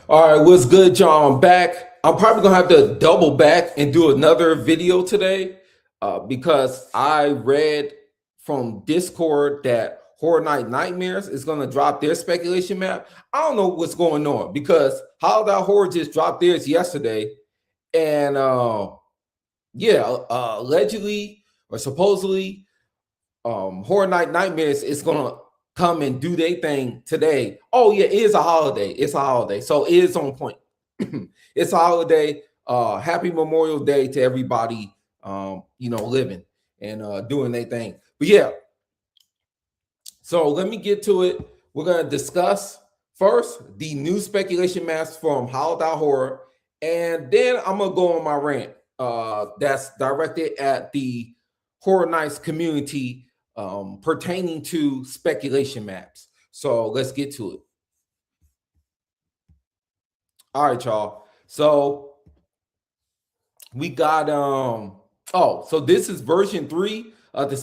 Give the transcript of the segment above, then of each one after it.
All right, what's good, y'all? I'm back. I'm probably gonna have to double back and do another video today because I read from Discord that Horror Night Nightmares is gonna drop their speculation map. I don't know what's going on because Holiday Horror just dropped theirs yesterday, and allegedly or supposedly Horror Night Nightmares is gonna come and do their thing today. Oh yeah, it is a holiday. It's a holiday, so it is on point. It's a holiday. Happy Memorial Day to everybody. Living and doing their thing. But yeah, so let me get to it. We're gonna discuss first the new speculation maps from Holiday Horror, and then I'm gonna go on my rant. That's directed at the Horror Nights community pertaining to speculation maps. So let's get to it. All right, y'all. So we got so this is version 3 of the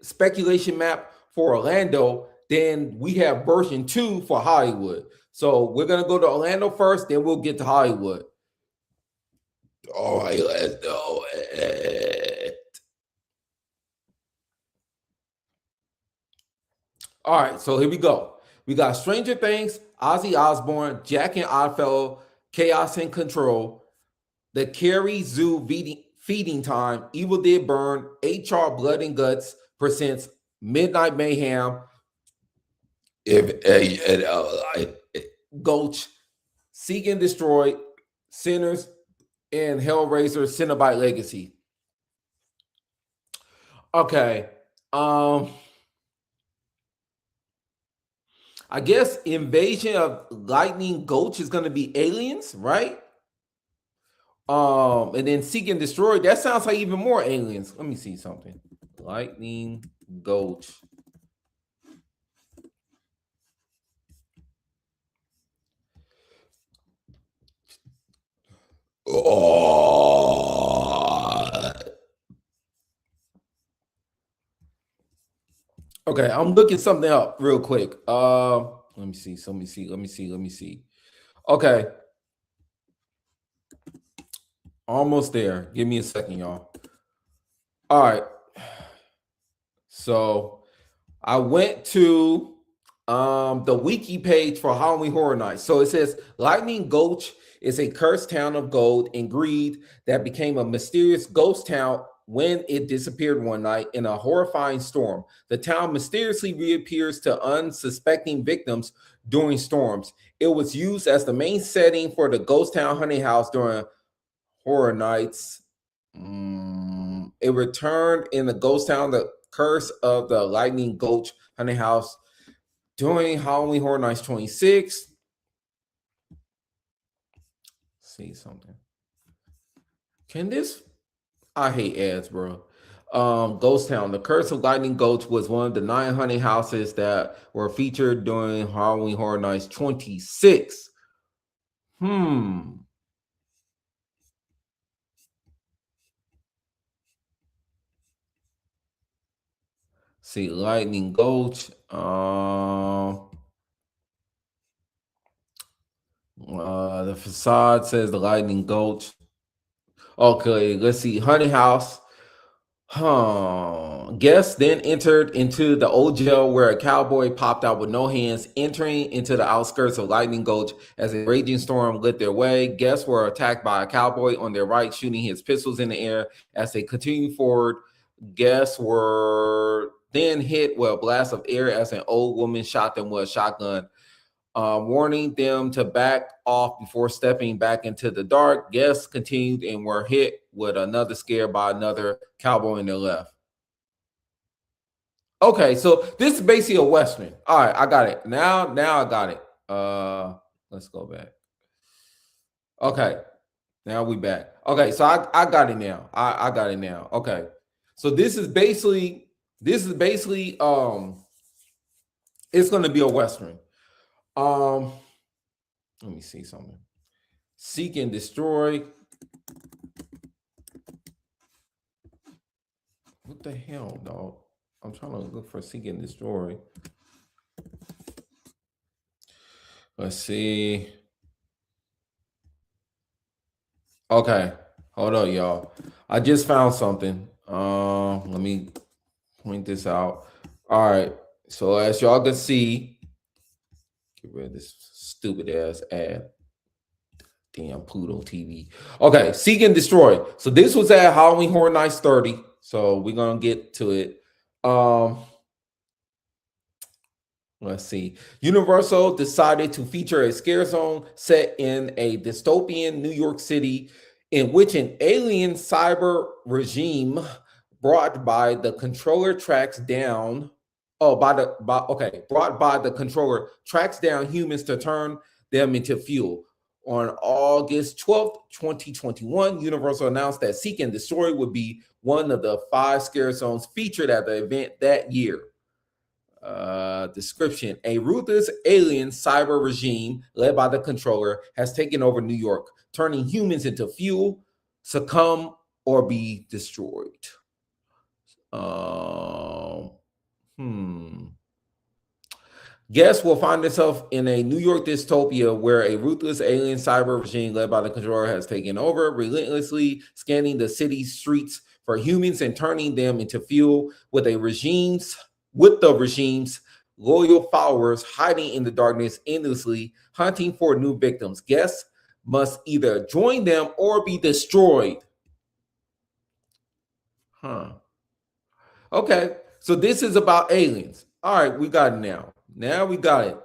speculation map for Orlando. Then we have version 2 for Hollywood. So we're gonna go to Orlando first, then we'll get to Hollywood. All right, let's do it. All right, so here we go. We got Stranger Things, Ozzy Osbourne, Jack and Oddfellow, Chaos and Control, The Carrie Zoo Feeding Time, Evil Dead Burn, HR Blood and Guts presents Midnight Mayhem, Gulch, Seek and Destroy, Sinners, and Hellraiser Cenobite Legacy. Okay. I guess Invasion of Lightning Gulch is going to be aliens, right? And then Seek and Destroy, that sounds like even more aliens. Let me see something. Lightning Gulch. Okay, I'm looking something up real quick. Let me see. Okay. Almost there. Give me a second, y'all. All right. So I went to the wiki page for Halloween Horror Nights. So it says Lightning Gulch is a cursed town of gold and greed that became a mysterious ghost town when it disappeared one night in a horrifying storm. The town mysteriously reappears to unsuspecting victims during storms. It was used as the main setting for the Ghost Town Honey House during Horror Nights. It returned in the Ghost Town, the Curse of the Lightning Gulch Honey House during Halloween Horror Nights 26. See something. Can this? I hate ads, bro. Ghost Town. The Curse of Lightning Gulch was one of the 9 honey houses that were featured during Halloween Horror Nights 26. See, Lightning Gulch. The facade says the Lightning Gulch. Okay, let's see. Honey House. Guests then entered into the old jail where a cowboy popped out with no hands, entering into the outskirts of Lightning Gulch as a raging storm lit their way. Guests were attacked by a cowboy on their right, shooting his pistols in the air. As they continued forward, guests were then hit with a blast of air as an old woman shot them with a shotgun, warning them to back off before stepping back into the dark. Guests continued and were hit with another scare by another cowboy in their left. Okay, so this is basically a Western. All right, I got it. Now I got it. Let's go back. Okay, now we back. Okay, so I got it now. I got it now. Okay. So this is basically it's gonna be a Western. Let me see something. Seek and Destroy. What the hell, dog? I'm trying to look for Seek and Destroy. Let's see. Okay, hold on, y'all. I just found something. Let me point this out. All right. So as y'all can see, get rid of this stupid ass ad. Damn Pluto TV. Okay, Seek and Destroy. So this was at Halloween Horror Nights 30. So we're gonna get to it. Um, let's see. Universal decided to feature a scare zone set in a dystopian New York City in which an alien cyber regime brought by the controller tracks down. Brought by the controller tracks down humans to turn them into fuel. On August 12th, 2021, Universal announced that Seek and Destroy would be one of the 5 scare zones featured at the event that year. Description: a ruthless alien cyber regime led by the controller has taken over New York, turning humans into fuel, succumb, or be destroyed. Guests will find themselves in a New York dystopia where a ruthless alien cyber regime led by the controller has taken over, relentlessly scanning the city's streets for humans and turning them into fuel, with the regime's loyal followers hiding in the darkness, endlessly hunting for new victims. Guests must either join them or be destroyed. Okay, so this is about aliens. All right, we got it now. Now we got it.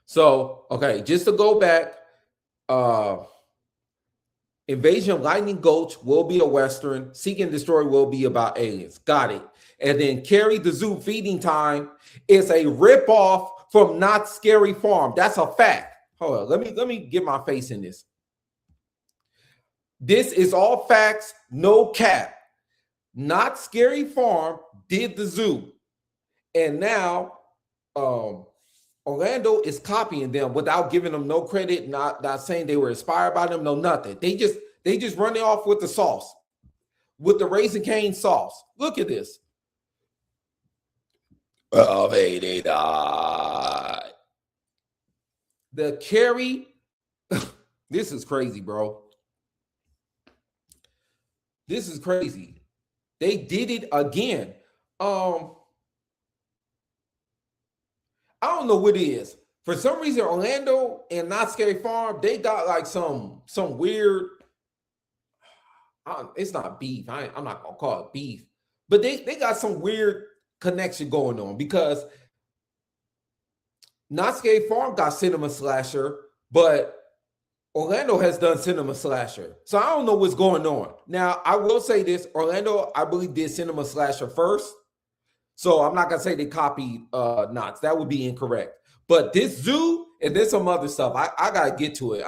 So, okay, just to go back, Invasion of Lightning Gulch will be a Western. Seek and Destroy will be about aliens. Got it. And then Carrie the Zoo Feeding Time is a ripoff from Not Scary Farm. That's a fact. Hold on, let me get my face in this. This is all facts, no cap. Not Scary Farm did the zoo. And now Orlando is copying them without giving them no credit, not saying they were inspired by them, no nothing. They just run it off with the sauce, with the Raising Cane sauce. Look at this. Oh, they died. The Carrie, this is crazy, bro. This is crazy. They did it again. I don't know what it is. For some reason, Orlando and Not Scary Farm, they got like some weird. It's not beef. I'm not gonna call it beef, but they got some weird connection going on because Not Scary Farm got cinema slasher, but Orlando has done cinema slasher. So I don't know what's going on. Now I will say this: Orlando, I believe, did cinema slasher first. So I'm not gonna say they copied Knots. That would be incorrect. But this zoo and there's some other stuff. I gotta get to it.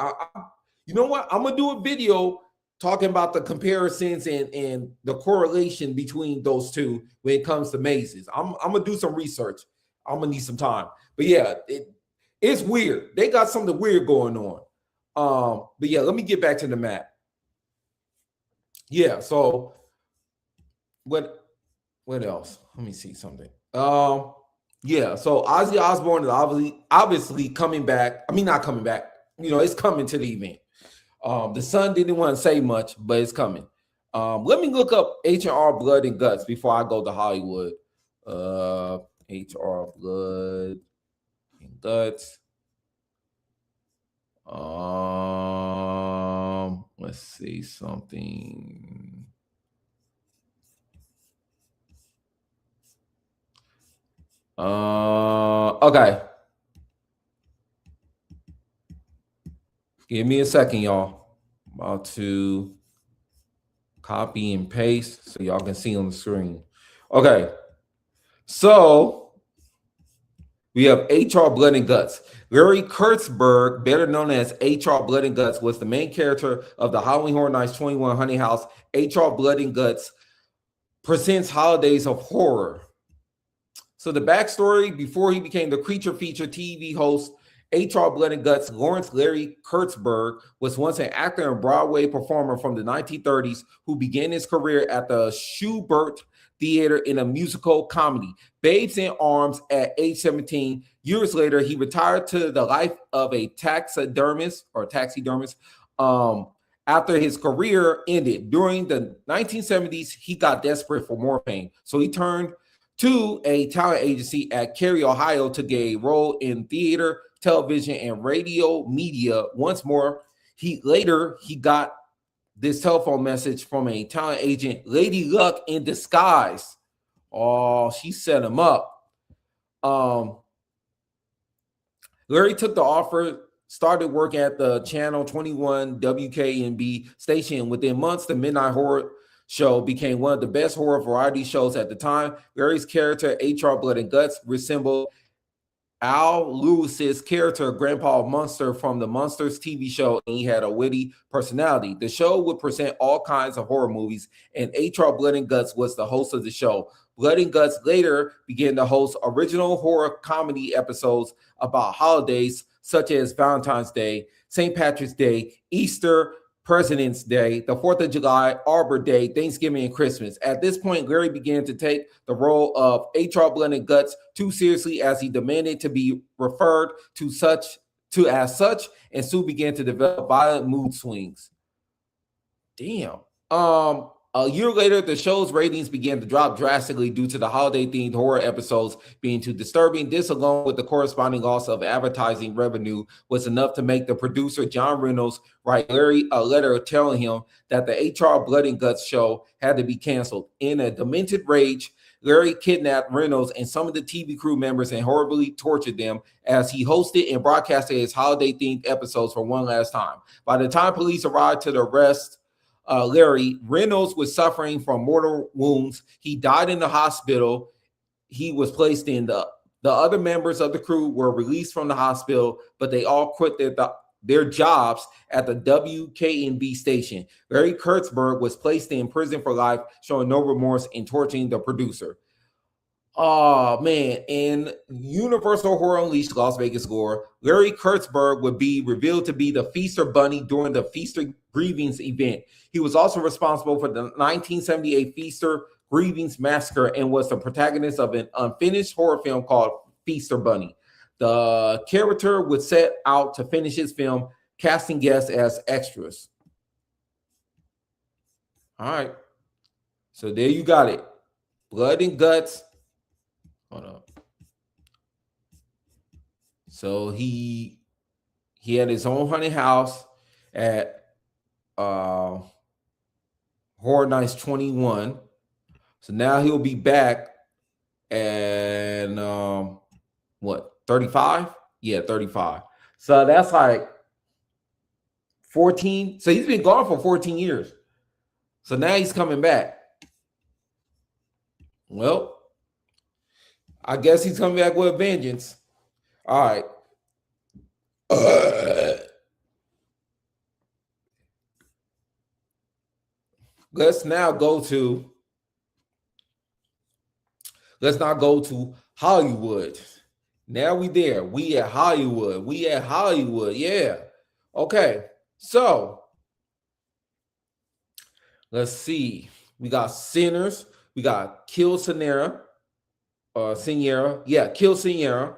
You know what? I'm gonna do a video talking about the comparisons and the correlation between those two when it comes to mazes. I'm gonna do some research. I'm gonna need some time. But yeah, it's weird. They got something weird going on. But yeah, let me get back to the map. Yeah, so what else? Let me see something. Yeah, so Ozzy Osbourne is obviously coming back. I mean, not coming back. You know, it's coming to the event. The Sun didn't want to say much, but it's coming. Let me look up HR Blood and Guts before I go to Hollywood. HR Blood and Guts. Let's see something. Okay. Give me a second, y'all. I'm about to copy and paste so y'all can see on the screen. Okay. So we have HR Blood and Guts. Larry Kurtzberg, better known as HR Blood and Guts, was the main character of the Halloween Horror Nights 21 Honey House. HR Blood and Guts presents Holidays of Horror. So the backstory: before he became the creature feature TV host, HR Blood and Guts, Lawrence Larry Kurtzberg was once an actor and Broadway performer from the 1930s who began his career at the Schubert Theater in a musical comedy, Babes in Arms, at age 17. Years later, he retired to the life of a taxidermist. After his career ended during the 1970s, he got desperate for more fame. So he turned to a talent agency at Cary, Ohio to get a role in theater, television, and radio media. Once more, he got this telephone message from a talent agent, Lady Luck in disguise. Oh, she set him up. Larry took the offer, started working at the Channel 21 WKNB station. Within months, the Midnight Horror Show became one of the best horror variety shows at the time. Larry's character, HR Blood and Guts, resembled Al Lewis's character, Grandpa Munster, from the Munsters TV show, and he had a witty personality. The show would present all kinds of horror movies, and HR Blood and Guts was the host of the show. Blood and Guts later began to host original horror comedy episodes about holidays such as Valentine's Day, St. Patrick's Day, Easter, President's Day, the 4th of July, Arbor Day, Thanksgiving, and Christmas. At this point, Larry began to take the role of HR Blood and Guts too seriously, as he demanded to be referred to as such, and soon began to develop violent mood swings. Damn. A year later, the show's ratings began to drop drastically due to the holiday-themed horror episodes being too disturbing. This, along with the corresponding loss of advertising revenue, was enough to make the producer, John Reynolds, write Larry a letter telling him that the HR Blood and Guts show had to be canceled. In a demented rage, Larry kidnapped Reynolds and some of the TV crew members and horribly tortured them as he hosted and broadcasted his holiday-themed episodes for one last time. By the time police arrived to arrest Larry, Reynolds was suffering from mortal wounds. He died in the hospital. He was placed in the other members of the crew were released from the hospital, but they all quit their jobs at the WKNB station. Larry Kurtzberg was placed in prison for life, showing no remorse in torturing the producer. Oh, man. In Universal Horror Unleashed Las Vegas lore, Larry Kurtzberg would be revealed to be the Feaster Bunny during the Feaster Grievings event. He was also responsible for the 1978 Feaster Grievings Massacre and was the protagonist of an unfinished horror film called Feaster Bunny. The character would set out to finish his film, casting guests as extras. All right. So there you got it. Blood and Guts. Hold on. So he had his own haunted house at Horror Nights 21. So now he'll be back and 35? Yeah, 35. So that's like 14. So he's been gone for 14 years. So now he's coming back. Well, I guess he's coming back with a vengeance. All right. Let's now go to Hollywood. Now we there. We at Hollywood. Yeah. Okay. So let's see. We got Sinners. We got Kill Sierra. Kill Sierra.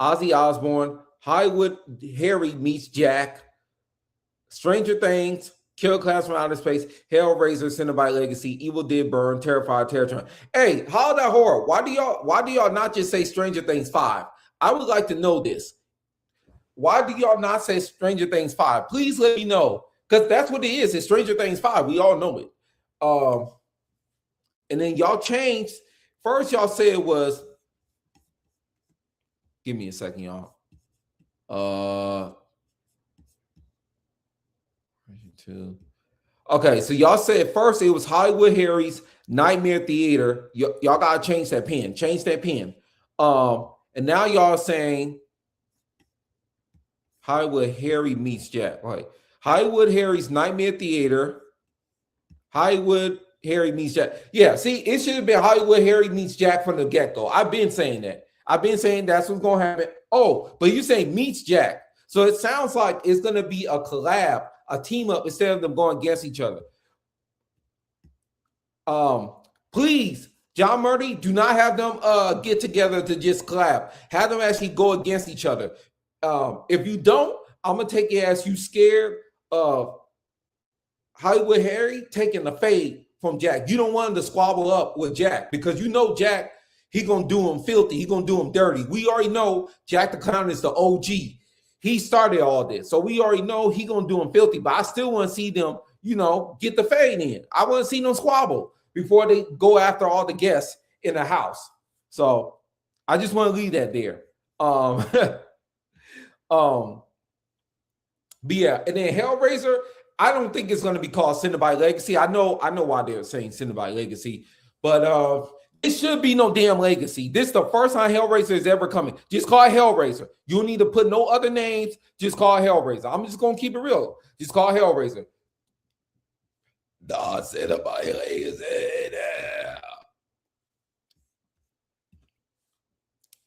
Ozzy Osbourne. Hollywood Harry Meets Jack. Stranger Things. Kill Class from Outer Space, Hellraiser, Cenobite Legacy, Evil Dead Burn, Terrified, Terror. Hey, Holiday Horror, why do y'all not just say Stranger Things 5? I would like to know this. Why do y'all not say Stranger Things 5? Please let me know, because that's what it is. It's Stranger Things 5. We all know it. And then y'all changed. First, y'all said it was. Give me a second, y'all. Okay, so y'all said first it was Hollywood Harry's Nightmare Theater. Y'all gotta change that pen. And now y'all saying Hollywood Harry Meets Jack. Right. Hollywood Harry's Nightmare Theater. Hollywood Harry Meets Jack. Yeah, see, it should have been Hollywood Harry Meets Jack from the get-go. I've been saying that. I've been saying that's what's gonna happen. Oh, but you say Meets Jack. So it sounds like it's gonna be a collab, a team up, instead of them going against each other. Please, John Murray, do not have them get together to just collab. Have them actually go against each other. If you don't, I'm gonna take it as you scared of Hollywood Harry taking the fade from Jack. You don't want him to squabble up with Jack because you know Jack, he gonna do him filthy. He gonna do him dirty. We already know Jack the Clown is the OG. He started all this, so we already know he gonna do him filthy. But I still want to see them, get the fade in. I want to see them squabble before they go after all the guests in the house. So I just want to leave that there. But yeah, and then Hellraiser, I don't think it's going to be called Cinnabite Legacy. I know why they're saying Cinnabite Legacy, but it should be no damn legacy. This is the first time Hellraiser is ever coming. Just call it Hellraiser. You don't need to put no other names. Just call it Hellraiser. I'm just going to keep it real. Just call it Hellraiser. The Cinnabite Legacy.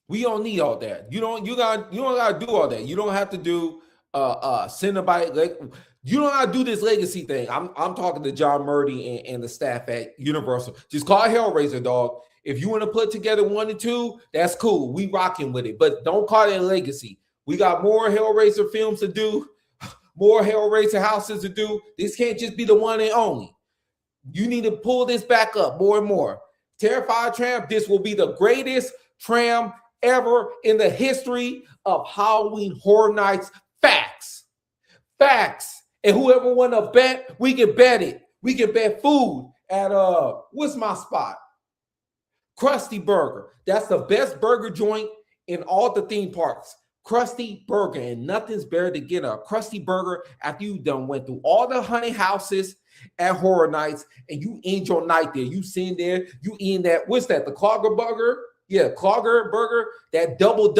We don't need all that. You don't gotta do all that. You don't have to do Cinnabite. You don't gotta do this legacy thing. I'm talking to John Murdy and the staff at Universal. Just call it Hellraiser, dog. If you want to put together 1 and 2, that's cool. We rocking with it, but don't call it a legacy. We got more Hellraiser films to do, more Hellraiser houses to do. This can't just be the one and only. You need to pull this back up more and more. Terrified Tram, this will be the greatest tram ever in the history of Halloween Horror Nights. Facts. And whoever want to bet, we can bet it. We can bet food at what's my spot? Krusty Burger. That's the best burger joint in all the theme parks. Krusty Burger, and nothing's better to get a Krusty Burger after you done went through all the honey houses at Horror Nights and you end your night there. You sitting there, you eating that, what's that, the Clogger Burger? Yeah, Clogger Burger, that double.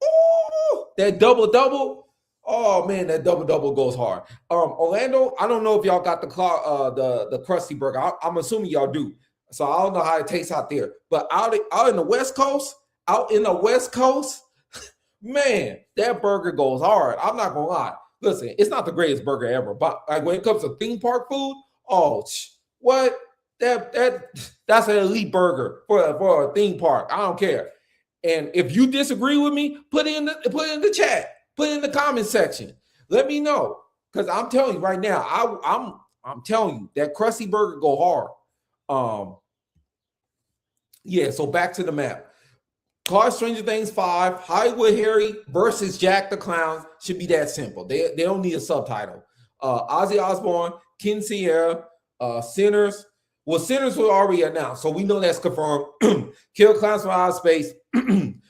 Oh, that double. Oh man, that double goes hard. Orlando, I don't know if y'all got the Krusty Burger. I'm assuming y'all do. So I don't know how it tastes out there. But out in the West Coast, man, that burger goes hard. I'm not gonna lie. Listen, it's not the greatest burger ever, but like when it comes to theme park food, what? That's an elite burger for a theme park. I don't care. And if you disagree with me, put it in the chat, put it in the comment section. Let me know, because I'm telling you right now, I'm telling you that Krusty Burger go hard. Yeah. So back to the map. Call Stranger Things 5, Hollywood Harry versus Jack the Clown should be that simple. They don't need a subtitle. Ozzy Osbourne, Ken Sierra, Sinners. Well, Sinners were already announced, so we know that's confirmed. Kill Clowns from Outer Space.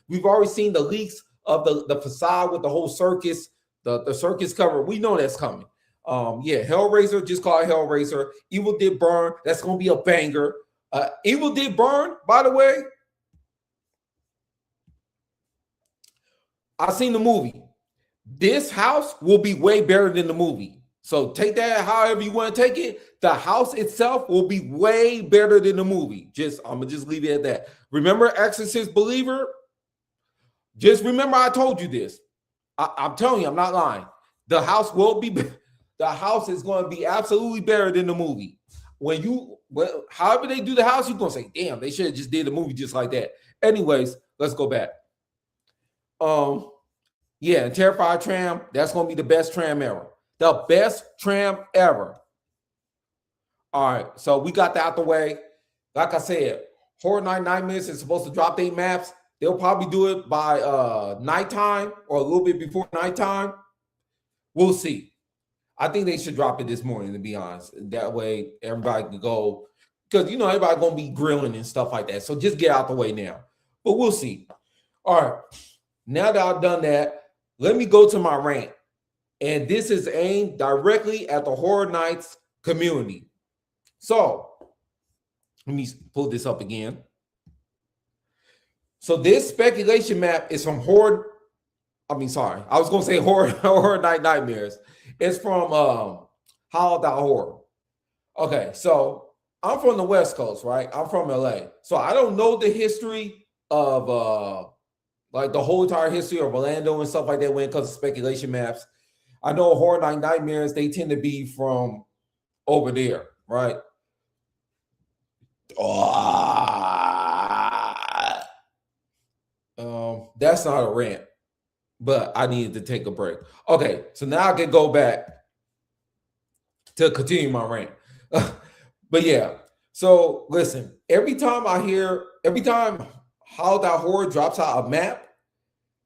We've already seen the leaks of the facade with the whole circus, the circus cover. We know that's coming. Yeah, Hellraiser, just call it Hellraiser. Evil Did Burn, that's going to be a banger. Evil Did Burn, by the way, I've seen the movie. This house will be way better than the movie. So take that however you want to take it. The house itself will be way better than the movie. I'm gonna just leave it at that. Remember Exorcist Believer? Just remember I told you this. I'm telling you, I'm not lying. The house is going to be absolutely better than the movie. However they do the house, you're gonna say, damn, they should have just did the movie just like that. Anyways, let's go back. Yeah, and Terrified Tram, that's gonna be the best tram ever. The best tram ever. All right, so we got that out the way. Like I said, Horror Night Nightmares is supposed to drop 8 maps. They'll probably do it by nighttime or a little bit before nighttime. We'll see. I think they should drop it this morning, to be honest. That way everybody can go, because everybody gonna be grilling and stuff like that. So just get out the way now. But we'll see. All right. Now that I've done that, let me go to my rant. And this is aimed directly at the Horror Nights community. So let me pull this up again. So this speculation map is from Horror Night Nightmares. It's from Hollowed Out Horror. Okay, so I'm from the West Coast, right? I'm from LA. So I don't know the history of like the whole entire history of Orlando and stuff like that when it comes to speculation maps. I know Horror Night Nightmares, they tend to be from over there, right? That's not a rant, but I needed to take a break. Okay, so now I can go back to continue my rant. But yeah, so listen, every time How.Horror drops out a map,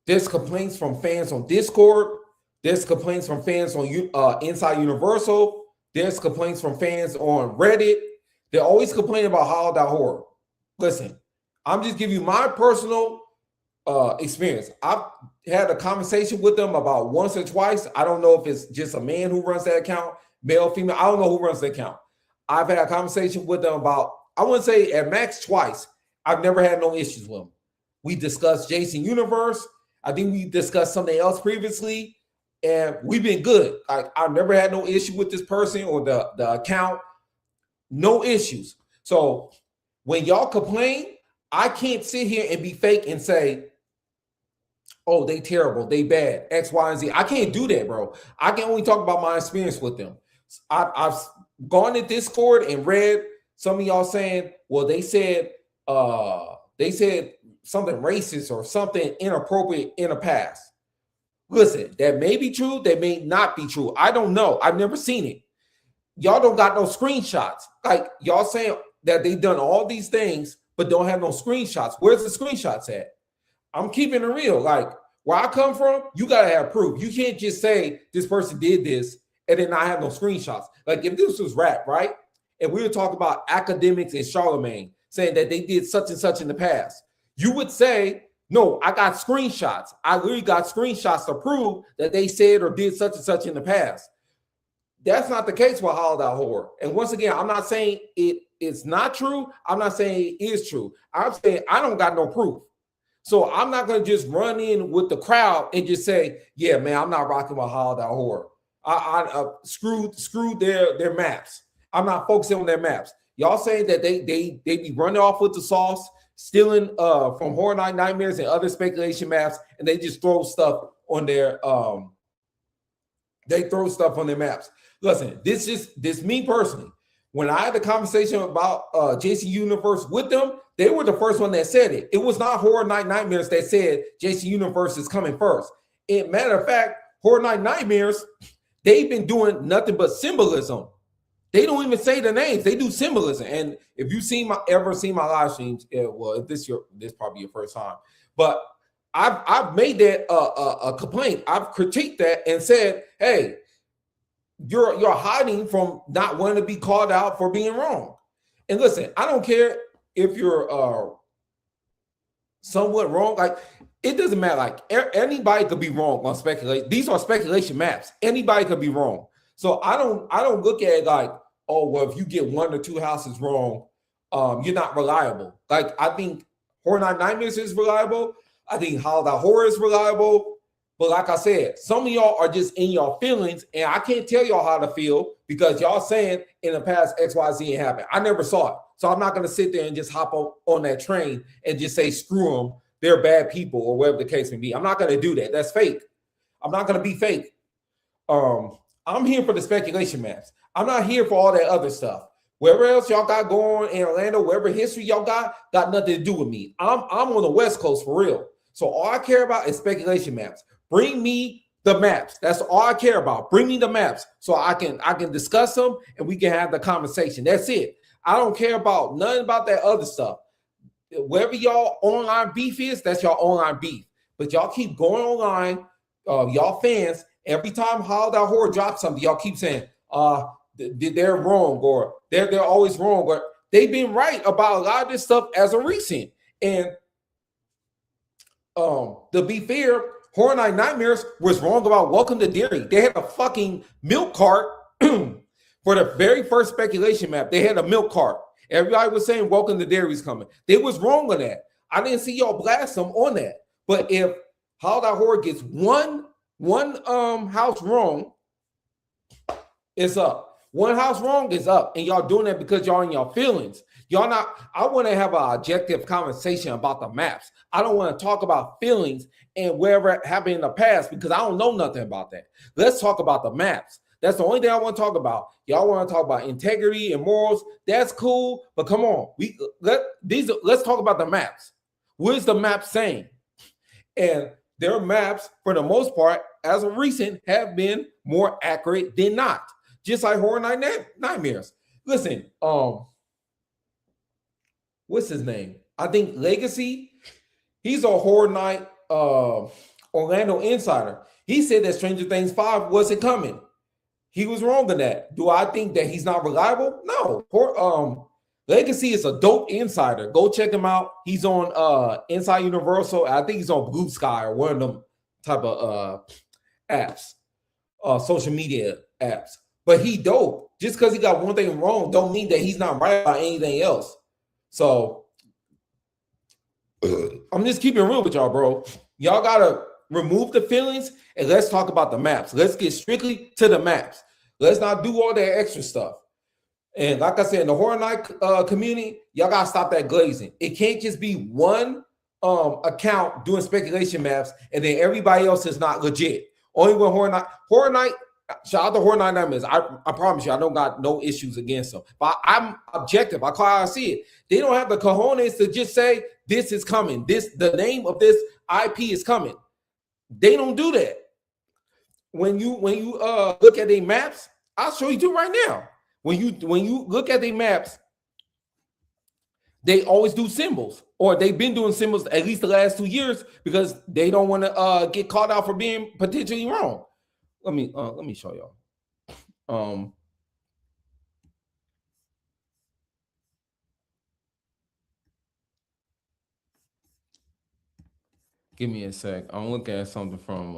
there's complaints from fans on Discord. There's complaints from fans on Inside Universal. There's complaints from fans on Reddit. They're always complaining about How.Horror. Listen, I'm just giving you my personal experience. I've had a conversation with them about once or twice. I don't know if it's just a man who runs that account, male, female. I don't know who runs the account. I've had a conversation with them about, I wouldn't say at max twice. I've never had no issues with them. We discussed Jason Universe. I think we discussed something else previously, and we've been good. I've never had no issue with this person or the account. No issues. So when y'all complain, I can't sit here and be fake and say, oh, they terrible, they bad, X, Y, and Z. I can't do that, bro. I can only talk about my experience with them. I've gone to Discord and read some of y'all saying, well, they said something racist or something inappropriate in the past. Listen, that may be true, that may not be true. I don't know. I've never seen it. Y'all don't got no screenshots. Like y'all saying that they done all these things, but don't have no screenshots. Where's the screenshots at? I'm keeping it real. Like where I come from, you gotta have proof. You can't just say this person did this and then not have no screenshots. Like if this was rap, right? And we were talking about academics and Charlemagne saying that they did such and such in the past, you would say, no, I got screenshots. I literally got screenshots to prove that they said or did such and such in the past. That's not the case with How.Horror. And once again, I'm not saying it's not true. I'm not saying it is true. I'm saying I don't got no proof. So I'm not going to just run in with the crowd and just say, yeah, man, I'm not rocking with How.Horror. I screwed their maps. I'm not focusing on their maps. Y'all saying that they be running off with the sauce, stealing from Horror Night Nightmares and other speculation maps, and they just throw stuff on their maps. Listen, this me personally. When I had the conversation about Jason Universe with them, they were the first one that said it. It was not Horror Night Nightmares that said Jason Universe is coming first. Matter of fact, Horror Night Nightmares, they've been doing nothing but symbolism. They don't even say the names. They do symbolism. And if you've ever seen my live streams, well, if this probably your first time, but I've made that a complaint. I've critiqued that and said, hey, you're hiding from not wanting to be called out for being wrong. And listen, I don't care if you're somewhat wrong. Like it doesn't matter. Like anybody could be wrong on speculation. These are speculation maps. Anybody could be wrong. So I don't look at it like, oh, well, if you get one or two houses wrong, you're not reliable. Like I think Horror Night Nightmares is reliable. I think How.Horror is reliable. But like I said, some of y'all are just in your feelings, and I can't tell y'all how to feel because y'all saying in the past XYZ happened. I never saw it. So I'm not going to sit there and just hop on that train and just say, screw them, they're bad people, or whatever the case may be. I'm not going to do that. That's fake. I'm not going to be fake. I'm here for the speculation maps. I'm not here for all that other stuff. Wherever else y'all got going in Orlando, wherever history y'all got nothing to do with me. I'm on the West Coast for real. So all I care about is speculation maps. Bring me the maps. That's all I care about. Bring me the maps so I can discuss them and we can have the conversation. That's it. I don't care about nothing about that other stuff. Wherever y'all online beef is, that's y'all online beef. But y'all keep going online, y'all fans. Every time How.Horror drops something, y'all keep saying, they're wrong, or they're always wrong, or they've been right about a lot of this stuff as of recent. And to be fair, Horror Night Nightmares was wrong about Welcome to Derry. They had a fucking milk cart for the very first speculation map. They had a milk cart. Everybody was saying Welcome to Derry's coming. They was wrong on that. I didn't see y'all blast them on that. But if How.Horror gets one house wrong, it's up. One house wrong is up. And y'all doing that because y'all in your feelings. Y'all not, I want to have an objective conversation about the maps. I don't want to talk about feelings and wherever it happened in the past because I don't know nothing about that. Let's talk about the maps. That's the only thing I want to talk about. Y'all want to talk about integrity and morals. That's cool. But come on, let's talk about the maps. What is the map saying? And their maps, for the most part, as of recent, have been more accurate than not. just like Horror Night Nightmares. Listen, what's his name? I think Legacy. He's a Horror Night Orlando insider. He said that Stranger Things 5 wasn't coming. He was wrong on that. Do I think that he's not reliable? No. Legacy is a dope insider. Go check him out. He's on Inside Universal. I think he's on Blue Sky or one of them type of apps, social media apps. But he dope. Just because he got one thing wrong don't mean that he's not right about anything else. So I'm just keeping it real with y'all, bro. Y'all gotta remove the feelings and let's talk about the maps. Let's get strictly to the maps. Let's not do all that extra stuff. And like I said, in the Horror Night community, y'all gotta stop that glazing. It can't just be one account doing speculation maps and then everybody else is not legit. Only when Horror Night, shout out to Horror Night Nightmares. I promise you, I don't got no issues against them. But I'm objective. I call how I see it. They don't have the cojones to just say this is coming. The name of this IP is coming. They don't do that. When you look at their maps, I'll show you two right now. When you look at their maps, they always do symbols, or they've been doing symbols at least the last 2 years because they don't want to get caught out for being potentially wrong. Let me show y'all. Give me a sec. I'm looking at something from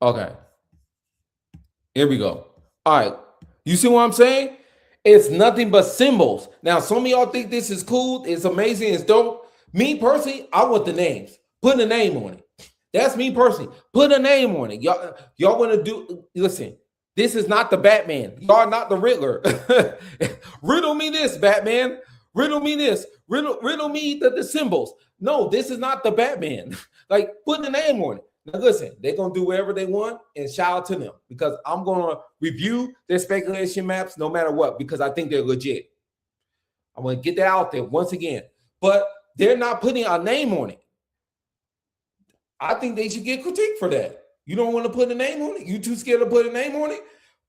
okay. Here we go. All right. You see what I'm saying? It's nothing but symbols. Now, some of y'all think this is cool. It's amazing. It's dope. Me personally, I want the names. Put a name on it. That's me personally. Put a name on it. Y'all want to do, listen, this is not the Batman. Y'all not the Riddler. Riddle me this, Batman. Riddle me this. Riddle me the symbols. No, this is not the Batman. Like, put the name on it. Now, listen, they're going to do whatever they want, and shout out to them because I'm going to review their speculation maps no matter what because I think they're legit. I'm going to get that out there once again. But they're not putting a name on it. I think they should get critiqued for that. You don't want to put a name on it? You too scared to put a name on it?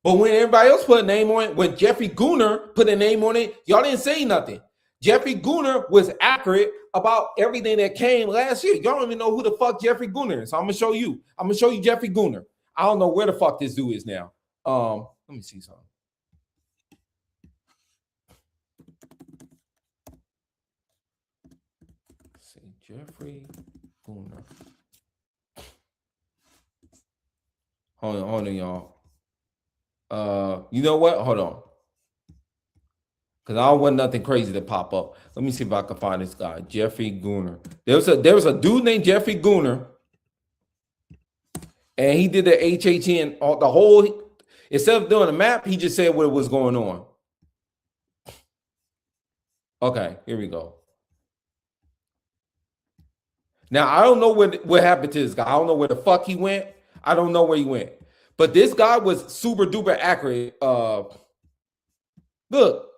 But when everybody else put a name on it, when Jeffrey Gooner put a name on it, y'all didn't say nothing. Jeffrey Gooner was accurate about everything that came last year. Y'all don't even know who the fuck Jeffrey Gooner is. So I'm gonna show you. I'm gonna show you Jeffrey Gooner. I don't know where the fuck this dude is now. Let me see something. Let's see, Jeffrey Gooner. Hold on, y'all. You know what? Hold on. Because I don't want nothing crazy to pop up. Let me see if I can find this guy, Jeffrey Gooner. There was a dude named Jeffrey Gooner, and he did the HHN, the whole, instead of doing a map, he just said what was going on. Okay, here we go. Now, I don't know what happened to this guy. I don't know where the fuck he went. I don't know where he went. But this guy was super duper accurate. Look.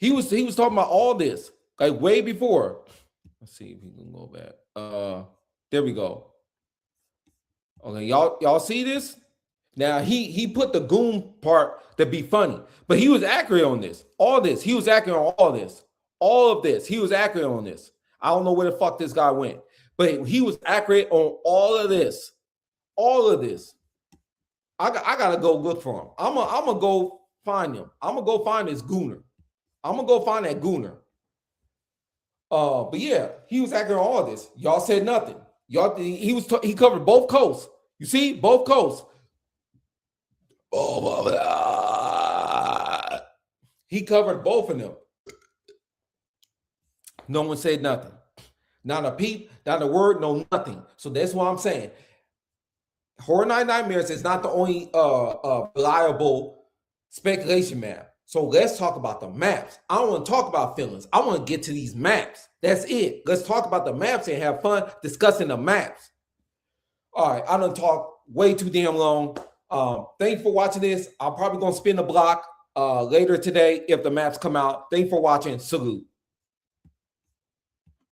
He was talking about all this like way before. Let's see if we can go back. There we go. Okay, y'all see this? Now he put the goon part to be funny, but he was accurate on this. All this, he was accurate on all this. All of this, he was accurate on this. I don't know where the fuck this guy went, but he was accurate on all of this. All of this. I gotta go look for him. I'm gonna go find him. I'm gonna go find this gooner. I'm gonna go find that gooner. But yeah, he was accurate on all this. Y'all said nothing. He covered both coasts. You see, both coasts. He covered both of them. No one said nothing. Not a peep, not a word, no nothing. So that's what I'm saying. Horror Night Nightmares is not the only reliable speculation map. So let's talk about the maps. I don't want to talk about feelings. I want to get to these maps. That's it. Let's talk about the maps and have fun discussing the maps. All right, I done talked way too damn long. Thanks for watching this. I'm probably going to spin the block later today if the maps come out. Thanks for watching. Salute.